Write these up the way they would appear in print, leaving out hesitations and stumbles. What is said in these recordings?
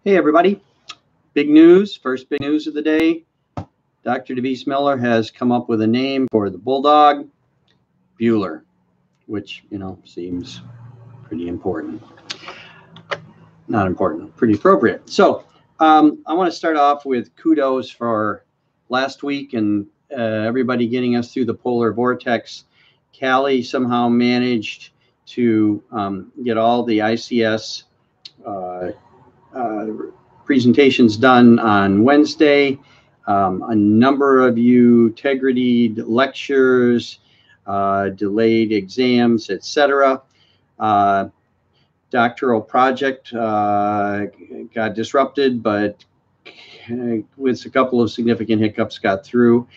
Hey everybody, big news, first big news of the day. Dr. DeVise Miller has come up with a name for the Bulldog, Bueller, which, seems pretty important. Not important, pretty appropriate. So I want to start off with kudos for last week and everybody getting us through the polar vortex. Callie somehow managed to get all the ICS presentations done on Wednesday. A number of you integrity lectures, delayed exams, etc. Doctoral project got disrupted, but with a couple of significant hiccups got through.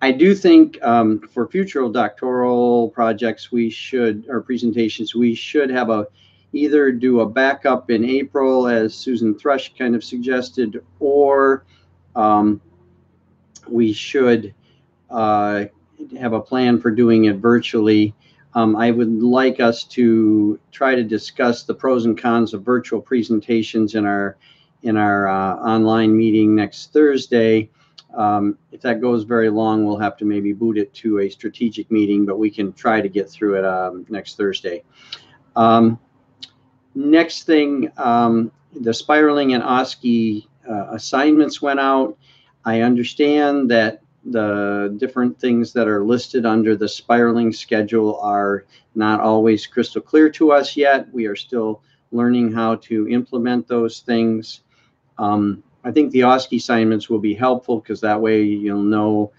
I do think for future doctoral projects, presentations, we should have either do a backup in April, as Susan Thrush kind of suggested, or we should have a plan for doing it virtually. I would like us to try to discuss the pros and cons of virtual presentations in our online meeting next Thursday. If that goes very long, we'll have to maybe boot it to a strategic meeting, but we can try to get through it next Thursday. Next thing, the spiraling and OSCE assignments went out. I understand that the different things that are listed under the spiraling schedule are not always crystal clear to us yet. We are still learning how to implement those things. I think the OSCE assignments will be helpful because that way you'll know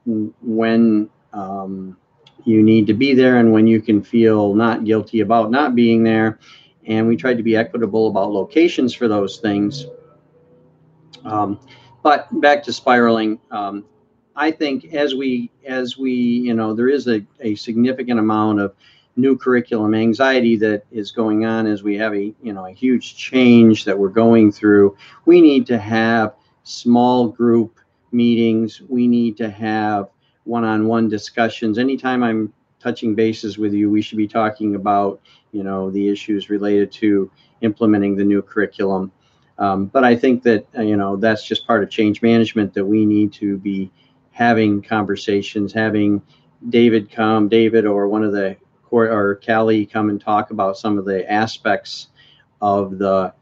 when you need to be there and when you can feel not guilty about not being there. And we tried to be equitable about locations for those things. But back to spiraling, I think as we there is a significant amount of new curriculum anxiety that is going on as we have a huge change that we're going through. We need to have small group meetings. We need to have one-on-one discussions. Anytime I'm touching bases with you, we should be talking about the issues related to implementing the new curriculum. But I think that that's just part of change management, that we need to be having conversations, having David or one of the or Callie come and talk about some of the aspects of the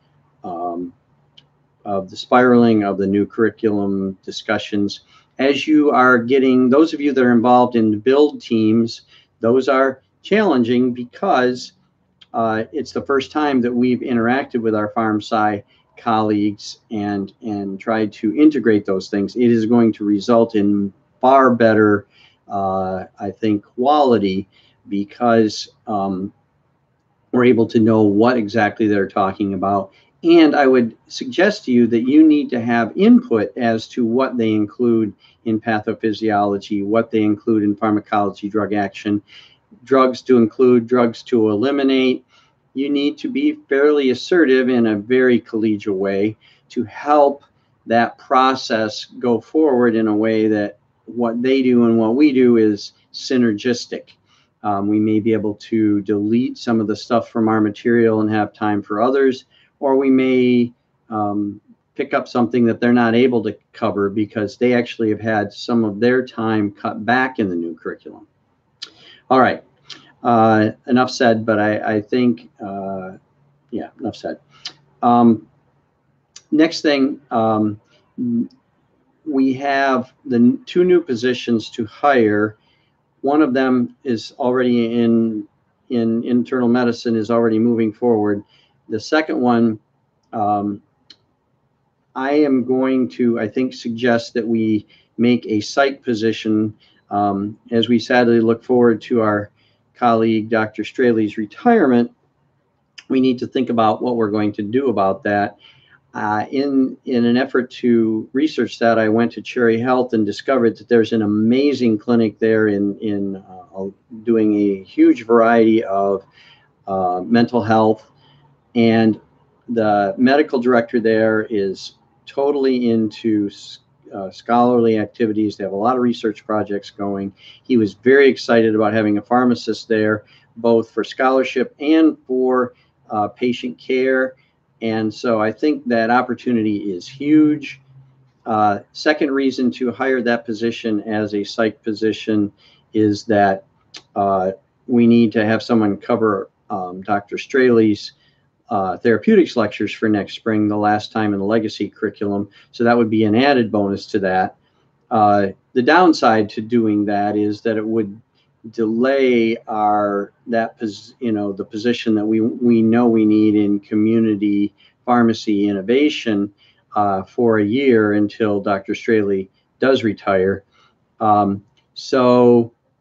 spiraling of the new curriculum discussions. As you are getting, those of you that are involved in the build teams, those are challenging because it's the first time that we've interacted with our PharmSci colleagues and tried to integrate those things. It is going to result in far better, I think, quality, because we're able to know what exactly they're talking about. And I would suggest to you that you need to have input as to what they include in pathophysiology, what they include in pharmacology, drug action, drugs to include, drugs to eliminate. You need to be fairly assertive in a very collegial way to help that process go forward in a way that what they do and what we do is synergistic. We may be able to delete some of the stuff from our material and have time for others, or we may pick up something that they're not able to cover because they actually have had some of their time cut back in the new curriculum. All right. Enough said, but I think, yeah, enough said. Next thing, we have the two new positions to hire. One of them is already in internal medicine, is already moving forward. The second one, I am going to, I think, suggest that we make a psych position, as we sadly look forward to our colleague Dr. Straley's retirement. We need to think about what we're going to do about that. In an effort to research that, I went to Cherry Health and discovered that there's an amazing clinic there in doing a huge variety of mental health, and the medical director there is totally into scholarly activities. They have a lot of research projects going. He was very excited about having a pharmacist there, both for scholarship and for patient care. And so I think that opportunity is huge. Second reason to hire that position as a psych position is that we need to have someone cover Dr. Straley's therapeutics lectures for next spring, the last time in the legacy curriculum. So that would be an added bonus to that. The downside to doing that is that it would delay the position that we know we need in community pharmacy innovation for a year until Dr. Straley does retire.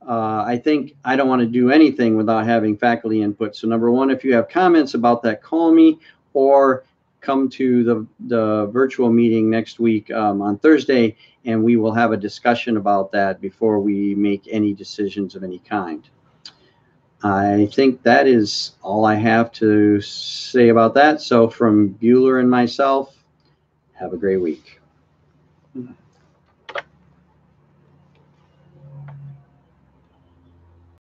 I think I don't want to do anything without having faculty input. So number one, if you have comments about that, call me or come to the virtual meeting next week on Thursday, and we will have a discussion about that before we make any decisions of any kind. I think that is all I have to say about that. So from Bueller and myself, have a great week.